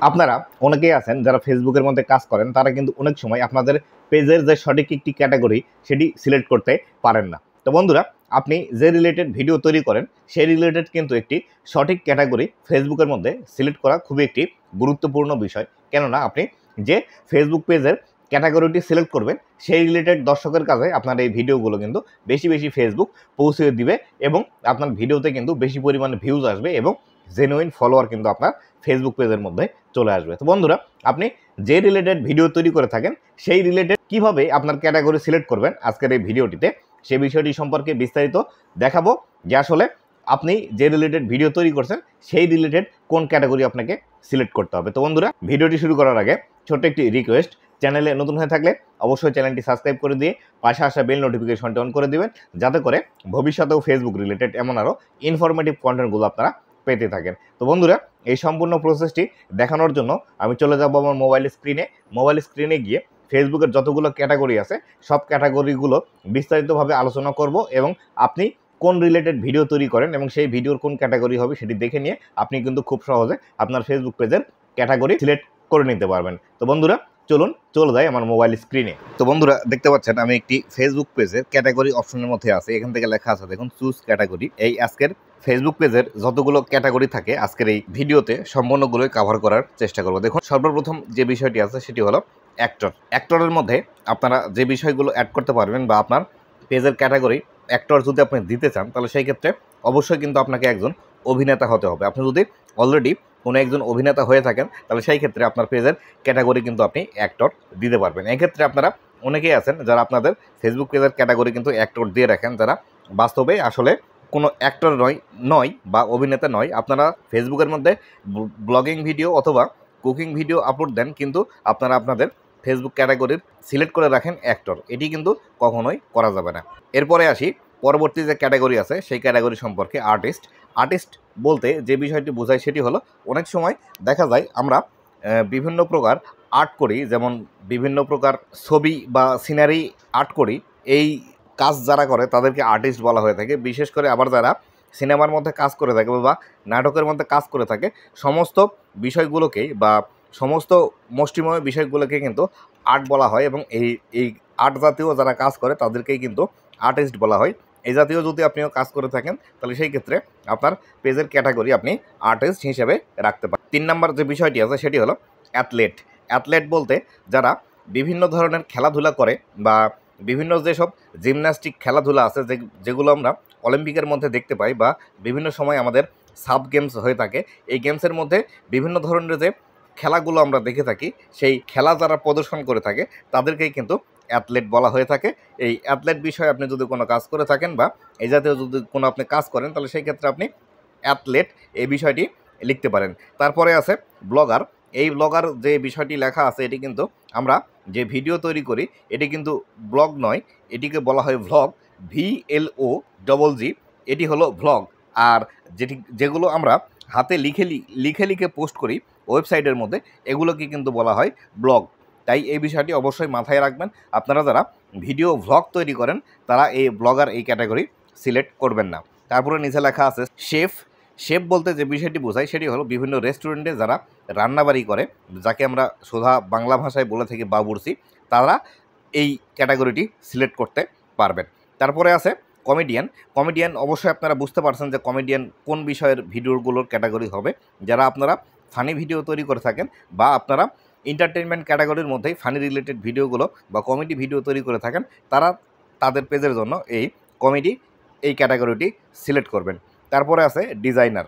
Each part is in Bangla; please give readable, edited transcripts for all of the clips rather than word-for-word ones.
আপনারা অনেকেই আছেন যারা ফেসবুকের মধ্যে কাজ করেন, তারা কিন্তু অনেক সময় আপনাদের পেজের যে সঠিক একটি ক্যাটাগরি সেটি সিলেক্ট করতে পারেন না। তো বন্ধুরা, আপনি যে রিলেটেড ভিডিও তৈরি করেন সেই রিলেটেড কিন্তু একটি সঠিক ক্যাটাগরি ফেসবুকের মধ্যে সিলেক্ট করা খুবই একটি গুরুত্বপূর্ণ বিষয়। কেননা আপনি যে ফেসবুক পেজের ক্যাটাগরিটি সিলেক্ট করবেন সেই রিলেটেড দর্শকের কাছে আপনার এই ভিডিওগুলো কিন্তু বেশি বেশি ফেসবুক পৌঁছে দিবে এবং আপনার ভিডিওতে কিন্তু বেশি পরিমাণে ভিউজ আসবে এবং জেনুইন ফলোয়ার কিন্তু আপনার ফেসবুক পেজের মধ্যে চলে আসবে। তো বন্ধুরা, আপনি যে রিলেটেড ভিডিও তৈরি করে থাকেন সেই রিলেটেড কিভাবে আপনার ক্যাটাগরি সিলেক্ট করবেন আজকের এই ভিডিওটিতে সেই বিষয়টি সম্পর্কে বিস্তারিত দেখাবো, যে আসলে আপনি যে রিলেটেড ভিডিও তৈরি করছেন সেই রিলেটেড কোন ক্যাটাগরি আপনাকে সিলেক্ট করতে হবে। তো বন্ধুরা, ভিডিওটি শুরু করার আগে ছোট্ট একটি রিকোয়েস্ট, চ্যানেলে নতুন হয়ে থাকলে অবশ্যই চ্যানেলটি সাবস্ক্রাইব করে দিয়ে পাশে আসা বেল নোটিফিকেশনটি অন করে দিবেন, যাতে করে ভবিষ্যতেও ফেসবুক রিলেটেড এমন আরও ইনফরমেটিভ কন্টেন্টগুলো আপনারা পেতে থাকেন। তো বন্ধুরা, এই সম্পূর্ণ প্রসেসটি দেখানোর জন্য আমি চলে যাব আমার মোবাইল স্ক্রিনে গিয়ে ফেসবুকের যতগুলো ক্যাটাগরি আছে সব ক্যাটাগরিগুলো বিস্তারিতভাবে আলোচনা করব এবং আপনি কোন রিলেটেড ভিডিও তৈরি করেন এবং সেই ভিডিওর কোন ক্যাটাগরি হবে সেটি দেখে নিয়ে আপনি কিন্তু খুব সহজে আপনার ফেসবুক পেজের ক্যাটাগরি সিলেক্ট করে নিতে পারবেন। তো বন্ধুরা, চলে যাই আমার মোবাইল স্ক্রিনে। তো বন্ধুরা, দেখতে পাচ্ছেন আমি একটি ফেসবুক পেজের ক্যাটাগরি অপশনের মধ্যে আছে। এখান থেকে লেখা আছে দেখুন, চুজ ক্যাটাগরি। এই আজকের ফেসবুক পেজের যতগুলো ক্যাটাগরি থাকে আজকের এই ভিডিওতে সম্পূর্ণগুলোই কভার করার চেষ্টা করব। দেখুন, সর্বপ্রথম যে বিষয়টি আছে সেটি হলো অ্যাক্টরের মধ্যে আপনারা যে বিষয়গুলো অ্যাড করতে পারবেন বা আপনার পেজের ক্যাটাগরি অ্যাক্টর যদি আপনি দিতে চান তাহলে সেই ক্ষেত্রে অবশ্যই কিন্তু আপনাকে একজন অভিনেতা হতে হবে। আপনি যদি অলরেডি কোনো একজন অভিনেতা হয়ে থাকেন তাহলে সেই ক্ষেত্রে আপনার পেজের ক্যাটাগরি কিন্তু আপনি অ্যাক্টর দিতে পারবেন। এক্ষেত্রে আপনারা অনেকেই আছেন যারা আপনাদের ফেসবুক পেজের ক্যাটাগরি কিন্তু অ্যাক্টর দিয়ে রাখেন, যারা বাস্তবে আসলে কোনো অ্যাক্টর নয় বা অভিনেতা নয়। আপনারা ফেসবুকের মধ্যে ব্লগিং ভিডিও অথবা কুকিং ভিডিও আপলোড দেন, কিন্তু আপনারা আপনাদের ফেসবুক ক্যাটাগরির সিলেক্ট করে রাখেন অ্যাক্টর। এটি কিন্তু কখনোই করা যাবে না। এরপরে আসি পরবর্তী যে ক্যাটাগরি আছে সেই ক্যাটাগরি সম্পর্কে। আর্টিস্ট বলতে যে বিষয়টি বোঝায় সেটি হলো, অনেক সময় দেখা যায় আমরা বিভিন্ন প্রকার আর্ট করি, যেমন বিভিন্ন প্রকার ছবি বা সিনারি আর্ট করি। এই কাজ যারা করে তাদেরকে আর্টিস্ট বলা হয়ে থাকে। বিশেষ করে আবার যারা সিনেমার মধ্যে কাজ করে থাকে বা নাটকের মধ্যে কাজ করে থাকে, সমস্ত বিষয়গুলোকেই বা সমস্ত মুষ্টিমেয় বিষয়গুলোকে কিন্তু আর্ট বলা হয় এবং এই আর্ট জাতীয় যারা কাজ করে তাদেরকেই কিন্তু আর্টিস্ট বলা হয়। এই জাতীয় যদি আপনিও কাজ করে থাকেন তাহলে সেই ক্ষেত্রে আপনার পেজের ক্যাটাগরি আপনি আর্টিস্ট হিসেবে রাখতে পারেন। 3 নম্বর যে বিষয়টি আছে সেটি হলো অ্যাথলেট বলতে যারা বিভিন্ন ধরনের খেলাধুলা করে বা বিভিন্ন যেসব জিমন্যাস্টিক খেলাধুলা আছে যেগুলো আমরা অলিম্পিকের মধ্যে দেখতে পাই বা বিভিন্ন সময় আমাদের সাব গেমস হয়ে থাকে, এই গেমসের মধ্যে বিভিন্ন ধরনের যে খেলাগুলো আমরা দেখে থাকি সেই খেলা যারা প্রদর্শন করে থাকে তাদেরকেই কিন্তু অ্যাথলেট বলা হয়ে থাকে। এই অ্যাথলেট বিষয়ে আপনি যদি কোনো কাজ করে থাকেন বা এই জাতীয় যদি কোনো আপনি কাজ করেন তাহলে সেই ক্ষেত্রে আপনি অ্যাথলেট এই বিষয়টি লিখতে পারেন। তারপরে আছে ব্লগার। এই ব্লগার যে বিষয়টি লেখা আছে এটি কিন্তু আমরা যে ভিডিও তৈরি করি এটি কিন্তু ব্লগ নয়, এটিকে বলা হয় ভ্লগ, VLOG। এটি হলো ভ্লগ। আর যেগুলো আমরা হাতে লিখে পোস্ট করি ওয়েবসাইটের মধ্যে, এগুলোকে কিন্তু বলা হয় ব্লগ। তাই এই বিষয়টি অবশ্যই মাথায় রাখবেন। আপনারা যারা ভিডিও ভ্লগ তৈরি করেন তারা এই ব্লগার এই ক্যাটাগরি সিলেক্ট করবেন না। তারপরে নিচে লেখা আছে শেফ বলতে যে বিষয়টি বোঝায় সেটি হলো বিভিন্ন রেস্টুরেন্টে যারা রান্নাবাড়ি করে, যাকে আমরা সোজা বাংলা ভাষায় বলে থাকি বাবুর্চি, তারা এই ক্যাটাগরিটি সিলেক্ট করতে পারবেন। তারপরে আছে কমেডিয়ান। অবশ্যই আপনারা বুঝতে পারছেন যে কমেডিয়ান কোন বিষয়ের ভিডিওগুলোর ক্যাটাগরি হবে। যারা আপনারা ফানি ভিডিও তৈরি করে থাকেন বা আপনারা এন্টারটেনমেন্ট ক্যাটাগরির মধ্যেই ফানি রিলেটেড ভিডিওগুলো বা কমেডি ভিডিও তৈরি করে থাকেন, তারা তাদের পেজের জন্য এই কমেডি এই ক্যাটাগরিটি সিলেক্ট করবেন। তারপরে আছে ডিজাইনার।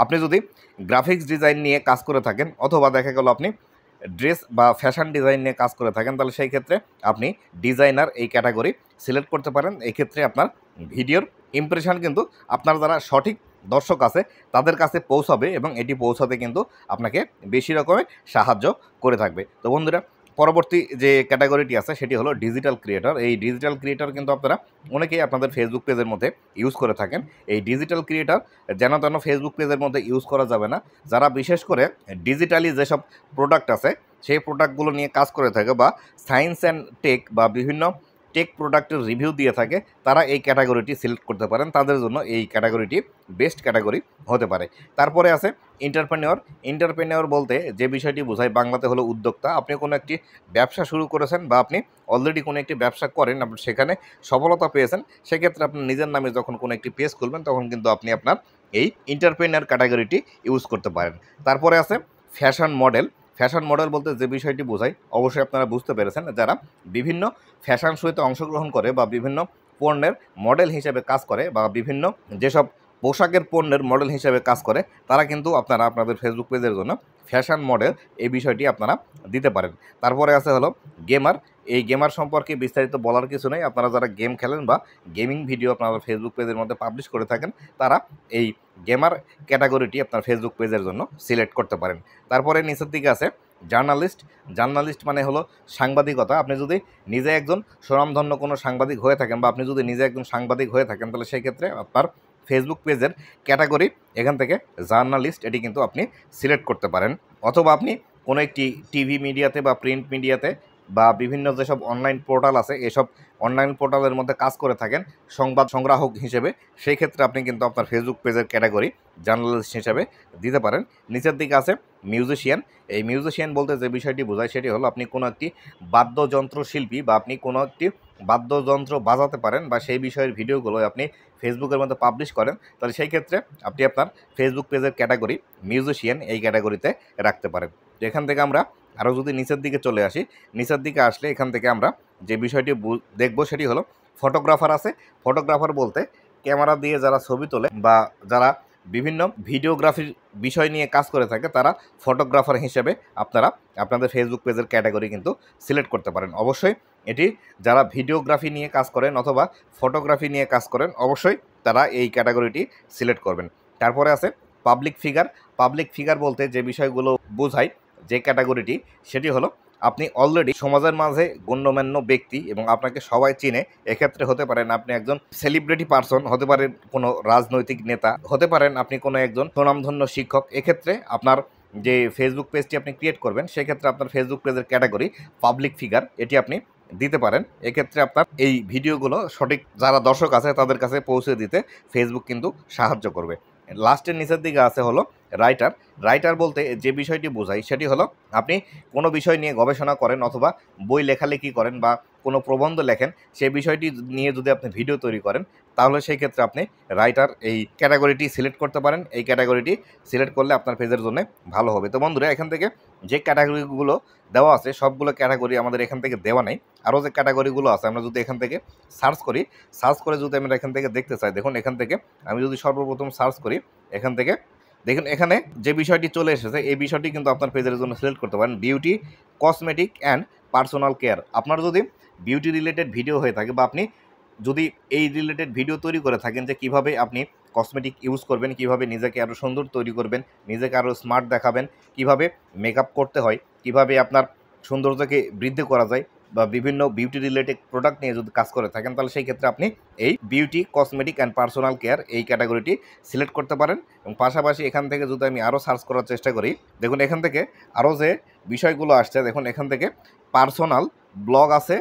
আপনি যদি গ্রাফিক্স ডিজাইন নিয়ে কাজ করে থাকেন অথবা দেখা গেল আপনি ড্রেস বা ফ্যাশন ডিজাইন নিয়ে কাজ করে থাকেন তাহলে সেই ক্ষেত্রে আপনি ডিজাইনার এই ক্যাটাগরি সিলেক্ট করতে পারেন। এই ক্ষেত্রে আপনার ভিডিওর ইমপ্রেশন কিন্তু আপনার যারা সঠিক দর্শক আছে তাদের কাছে পৌঁছাবে এবং এটি পৌঁছাতে কিন্তু আপনাকে বেশি রকমের সাহায্য করে থাকবে। তো বন্ধুরা, পরবর্তী যে ক্যাটাগরিটি আছে সেটি হলো ডিজিটাল ক্রিয়েটর। এই ডিজিটাল ক্রিয়েটর কিন্তু আপনারা অনেকেই আপনাদের ফেসবুক পেজের মধ্যে ইউজ করে থাকেন। এই ডিজিটাল ক্রিয়েটর যেন তেন ফেসবুক পেজের মধ্যে ইউজ করা যাবে না। যারা বিশেষ করে ডিজিটালি যেসব প্রোডাক্ট আছে সেই প্রোডাক্টগুলো নিয়ে কাজ করে থাকে বা সায়েন্স অ্যান্ড টেক বা বিভিন্ন টেক প্রোডাক্টের রিভিউ দিয়ে থাকে তারা এই ক্যাটাগরিটি সিলেক্ট করতে পারেন, তাদের জন্য এই ক্যাটাগরিটি বেস্ট ক্যাটাগরি হতে পারে। তারপরে আছে এন্টারপ্রেনিওর। এন্টারপ্রেনিওর বলতে যে বিষয়টি বোঝায় বাংলাতে হলো উদ্যোক্তা। আপনি কোনো একটি ব্যবসা শুরু করেছেন বা আপনি অলরেডি কোনো একটি ব্যবসা করেন, আপনি সেখানে সফলতা পেয়েছেন, সেক্ষেত্রে আপনি নিজের নামে যখন কোনো একটি পেজ খুলবেন তখন কিন্তু আপনি আপনার এই এন্টারপ্রেনিওর ক্যাটাগরিটি ইউজ করতে পারেন। তারপরে আছে ফ্যাশন মডেল। ফ্যাশন মডেল বলতে যে বিষয়টি বোঝায় অবশ্যই আপনারা বুঝতে পেরেছেন, যারা বিভিন্ন ফ্যাশন শোতে অংশগ্রহণ করে বা বিভিন্ন পণ্যের মডেল হিসেবে কাজ করে বা বিভিন্ন যেসব পোশাকের পণ্যের মডেল হিসেবে কাজ করে, তারা কিন্তু আপনারা আপনাদের ফেসবুক পেজের জন্য ফ্যাশন মডেল এই বিষয়টি আপনারা দিতে পারেন। তারপরে আছে হলো গেমার। এই গেমার সম্পর্কে বিস্তারিত বলার কিছু নেই, আপনারা যারা গেম খেলেন বা গেমিং ভিডিও আপনারা ফেসবুক পেজের মধ্যে পাবলিশ করে থাকেন, তারা এই গেমার ক্যাটাগরিটি আপনার ফেসবুক পেজের জন্য সিলেক্ট করতে পারেন। তারপরে নিচের দিকে আছে জার্নালিস্ট। জার্নালিস্ট মানে হলো সাংবাদিকতা। আপনি যদি নিজে একজন স্বনামধন্য কোনো সাংবাদিক হয়ে থাকেন বা আপনি যদি নিজে একজন সাংবাদিক হয়ে থাকেন, তাহলে সেই ক্ষেত্রে আপনার ফেসবুক পেজের ক্যাটাগরি এখান থেকে জার্নালিস্ট এটি কিন্তু আপনি সিলেক্ট করতে পারেন। অথবা আপনি কোনো একটি টিভি মিডিয়াতে বা প্রিন্ট মিডিয়াতে বা বিভিন্ন যেসব অনলাইন পোর্টাল আছে, এসব অনলাইন পোর্টালের মধ্যে কাজ করে থাকেন সংবাদ সংগ্রাহক হিসেবে, সেই ক্ষেত্রে আপনি কিন্তু আপনার ফেসবুক পেজের ক্যাটাগরি জার্নালিস্ট হিসেবে দিতে পারেন। নিচের দিকে আছে মিউজিশিয়ান। এই মিউজিশিয়ান বলতে যে বিষয়টি বোঝায় সেটি হলো আপনি কোনো একটি বাদ্যযন্ত্র শিল্পী বা আপনি কোনো একটি বাদ্যযন্ত্র বাজাতে পারেন বা সেই বিষয়ের ভিডিওগুলো আপনি ফেসবুকের মধ্যে পাবলিশ করেন, তাহলে সেই ক্ষেত্রে আপনি আপনার ফেসবুক পেজের ক্যাটাগরি মিউজিশিয়ান এই ক্যাটাগরিতে রাখতে পারেন। তো এখান থেকে আমরা আরও যদি নিচের দিকে চলে আসি, নিচের দিকে আসলে এখান থেকে আমরা যে বিষয়টি দেখব সেটি হলো ফটোগ্রাফার আছে। ফটোগ্রাফার বলতে ক্যামেরা দিয়ে যারা ছবি তোলে বা যারা বিভিন্ন ভিডিওগ্রাফির বিষয় নিয়ে কাজ করে থাকে, তারা ফটোগ্রাফার হিসেবে আপনারা আপনাদের ফেসবুক পেজের ক্যাটাগরি কিন্তু সিলেক্ট করতে পারেন। অবশ্যই এটি যারা ভিডিওগ্রাফি নিয়ে কাজ করেন অথবা ফটোগ্রাফি নিয়ে কাজ করেন, অবশ্যই তারা এই ক্যাটাগরিটি সিলেক্ট করবেন। তারপরে আছে পাবলিক ফিগার। পাবলিক ফিগার বলতে যে বিষয়গুলো বোঝায় যে ক্যাটাগরিটি সেটি হলো আপনি অলরেডি সমাজের মাঝে গণ্যমান্য ব্যক্তি এবং আপনাকে সবাই চিনে। এক্ষেত্রে হতে পারেন আপনি একজন সেলিব্রিটি পারসন, হতে পারেন কোনো রাজনৈতিক নেতা, হতে পারেন আপনি কোনো একজন সুনামধন্য শিক্ষক। এক্ষেত্রে আপনার যে ফেসবুক পেজটি আপনি ক্রিয়েট করবেন, সেক্ষেত্রে আপনার ফেসবুক পেজের ক্যাটাগরি পাবলিক ফিগার এটি আপনি দিতে পারেন। এক্ষেত্রে আপনার এই ভিডিওগুলো সঠিক যারা দর্শক আছে তাদের কাছে পৌঁছে দিতে ফেসবুক কিন্তু সাহায্য করবে। লাস্টের নিচের দিকে আছে হলো রাইটার। রাইটার বলতে যে বিষয়টি বোঝায় সেটি হলো আপনি কোনো বিষয় নিয়ে গবেষণা করেন অথবা বই লেখালেখি করেন বা কোনো প্রবন্ধ লেখেন, সেই বিষয়টি নিয়ে যদি আপনি ভিডিও তৈরি করেন, তাহলে সেই ক্ষেত্রে আপনি রাইটার এই ক্যাটাগরিটি সিলেক্ট করতে পারেন। এই ক্যাটাগরিটি সিলেক্ট করলে আপনার পেজের জন্য ভালো হবে। তো বন্ধুরা, এখান থেকে যে ক্যাটাগরিগুলো দেওয়া আছে সবগুলো ক্যাটাগরি আমাদের এখান থেকে দেওয়া নেই। আরও যে ক্যাটাগরিগুলো আছে আমরা যদি এখান থেকে সার্চ করি, সার্চ করে যদি আমরা এখান থেকে দেখতে চাই, দেখুন এখান থেকে আমি যদি সর্বপ্রথম সার্চ করি, এখান থেকে দেখুন এখানে যে বিষয়টি চলে এসেছে এই বিষয়টি কিন্তু আপনার পেজের জন্য সিলেক্ট করতে পারেন, beauty, cosmetic and personal care. আপনার যদি বিউটি রিলেটেড ভিডিও হয়ে থাকে বা আপনি যদি এই রিলেটেড ভিডিও তৈরি করে থাকেন যে কিভাবে আপনি কসমেটিক ইউজ করবেন, কিভাবে নিজেকে আরও সুন্দর তৈরি করবেন, নিজেকে আরও স্মার্ট দেখাবেন, কিভাবে মেকআপ করতে হয়, কিভাবে আপনার সৌন্দর্যকে বৃদ্ধি করা যায় বা বিভিন্ন বিউটি রিলেটেড প্রোডাক্ট নিয়ে যদি কাজ করে থাকেন, তাহলে সেই ক্ষেত্রে আপনি এই beauty, cosmetic and personal care এই ক্যাটাগরিটি সিলেক্ট করতে পারেন। এবং পাশাপাশি এখান থেকে যদি আমি আরও সার্চ করার চেষ্টা করি, দেখুন এখান থেকে আরও যে বিষয়গুলো আসছে, দেখুন এখান থেকে পার্সোনাল ব্লগ আছে,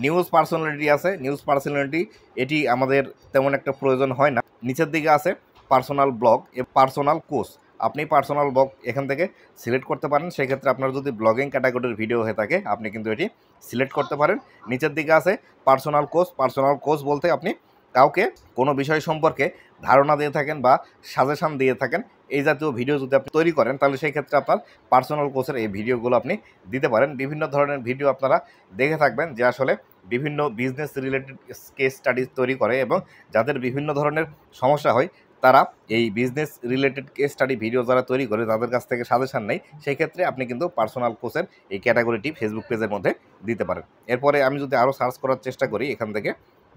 নিউজ পার্সোনালিটি আছে। নিউজ পার্সোনালিটি এটি আমাদের তেমন একটা প্রয়োজন হয় না। নিচের দিকে আছে পার্সোনাল ব্লগ, পার্সোনাল কোর্স। আপনি পার্সোনাল ব্লগ এখান থেকে সিলেক্ট করতে পারেন। সেক্ষেত্রে আপনার যদি ব্লগিং ক্যাটাগরির ভিডিও হয়ে থাকে আপনি কিন্তু এটি সিলেক্ট করতে পারেন। নিচের দিকে আছে পার্সোনাল কোর্স। পার্সোনাল কোর্স বলতে আপনি কাউকে কোনো বিষয় সম্পর্কে ধারণা দিয়ে থাকেন বা সাজেশান দিয়ে থাকেন, এই জাতীয় ভিডিও যদি আপনি তৈরি করেন, তাহলে সেই ক্ষেত্রে আপনার পার্সোনাল কোর্সের এই ভিডিওগুলো আপনি দিতে পারেন। বিভিন্ন ধরনের ভিডিও আপনারা দেখে থাকবেন যে আসলে বিভিন্ন বিজনেস রিলেটেড কেস স্টাডিজ তৈরি করে এবং যাদের বিভিন্ন ধরনের সমস্যা হয় তারা এই business related case study video যারা তৈরি করে তাদের কাছ থেকে সাজেশান নেই। সেই ক্ষেত্রে আপনি কিন্তু পার্সোনাল কোর্সের এই ক্যাটাগরিটি ফেসবুক পেজের মধ্যে দিতে পারেন। এরপরে আমি যদি আরও সার্চ করার চেষ্টা করি, এখান থেকে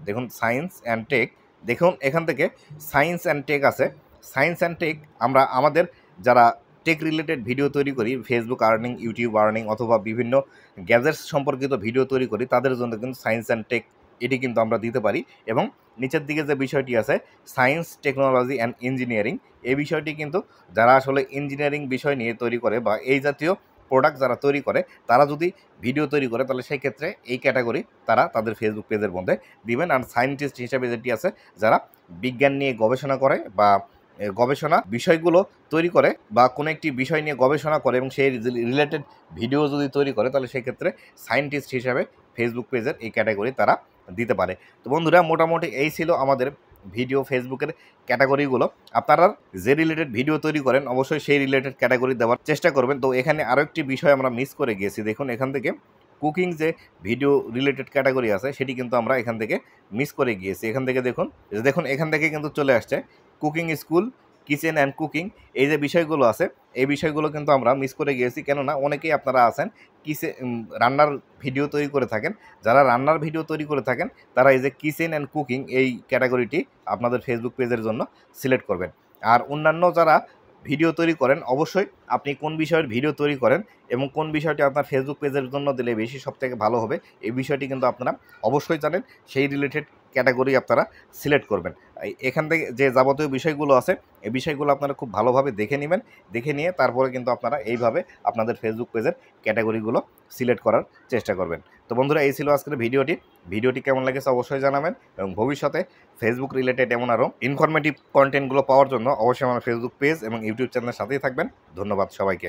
দেখুন সায়েন্স অ্যান্ড টেক। দেখুন এখান থেকে সায়েন্স অ্যান্ড টেক আছে। সায়েন্স অ্যান্ড টেক আমরা আমাদের যারা টেক রিলেটেড ভিডিও তৈরি করি, ফেসবুক আর্নিং, ইউটিউব আর্নিং অথবা বিভিন্ন গ্যাজেটস সম্পর্কিত ভিডিও তৈরি করি, তাদের জন্য কিন্তু সায়েন্স অ্যান্ড টেক এটি কিন্তু আমরা দিতে পারি। এবং নিচের দিকে যে বিষয়টি আছে সায়েন্স, টেকনোলজি অ্যান্ড ইঞ্জিনিয়ারিং, এই বিষয়টি কিন্তু যারা আসলে ইঞ্জিনিয়ারিং বিষয় নিয়ে তৈরি করে বা এই জাতীয় প্রোডাক্ট যারা তৈরি করে তারা যদি ভিডিও তৈরি করে তাহলে সেই ক্ষেত্রে এই ক্যাটাগরি তারা তাদের ফেসবুক পেজের মধ্যে দিবেন। আর সায়েন্টিস্ট হিসেবে যেটি আছে যারা বিজ্ঞান নিয়ে গবেষণা করে বা গবেষণা বিষয়গুলো তৈরি করে বা কোনো একটি বিষয় নিয়ে গবেষণা করে এবং সেই রিলেটেড ভিডিও যদি তৈরি করে তাহলে সেই ক্ষেত্রে সায়েন্টিস্ট হিসাবে ফেসবুক পেজের এই ক্যাটাগরি তারা দিতে পারে। তো বন্ধুরা মোটামুটি এই ছিল আমাদের ভিডিও ফেসবুকের ক্যাটাগরিগুলো। আপনারা যে রিলেটেড ভিডিও তৈরি করেন অবশ্যই সেই রিলেটেড ক্যাটাগরি দেওয়ার চেষ্টা করবেন। তো এখানে আরও একটি বিষয় আমরা মিস করে গিয়েছি, দেখুন এখান থেকে কুকিং যে ভিডিও রিলেটেড ক্যাটাগরি আছে সেটি কিন্তু আমরা এখান থেকে মিস করে গিয়েছি। এখান থেকে দেখুন এখান থেকে কিন্তু চলে আসছে cooking school, kitchen and cooking, এই যে বিষয়গুলো আছে এই বিষয়গুলো কিন্তু আমরা মিস করে গিয়েছি। কেননা অনেকেই আপনারা আছেন রান্নার ভিডিও তৈরি করে থাকেন, যারা রান্নার ভিডিও তৈরি করে থাকেন তারা এই যে কিচেন অ্যান্ড কুকিং এই ক্যাটাগরিটি আপনাদের ফেসবুক পেজের জন্য সিলেক্ট করবেন। আর অন্যান্য যারা ভিডিও তৈরি করেন অবশ্যই আপনি কোন বিষয়ের ভিডিও তৈরি করেন এবং কোন বিষয়টি আপনার ফেসবুক পেজের জন্য দিলে বেশি সবথেকে ভালো হবে এই বিষয়টি কিন্তু আপনারা অবশ্যই জানেন, সেই রিলেটেড ক্যাটাগরি আপনারা সিলেক্ট করবেন। এখান থেকে যে যাবতীয় বিষয়গুলো আছে এই বিষয়গুলো আপনারা খুব ভালোভাবে দেখে নেবেন, দেখে নিয়ে তারপরে কিন্তু আপনারা এইভাবে আপনাদের ফেসবুক পেজের ক্যাটাগরিগুলো সিলেক্ট করার চেষ্টা করবেন। তো বন্ধুরা এই ছিল আজকের ভিডিওটি কেমন লেগেছে অবশ্যই জানাবেন এবং ভবিষ্যতে ফেসবুক রিলেটেড এমন আরও ইনফরমেটিভ কন্টেন্টগুলো পাওয়ার জন্য অবশ্যই আমার ফেসবুক পেজ এবং ইউটিউব চ্যানেলের সাথেই থাকবেন। ধন্যবাদ সবাইকে।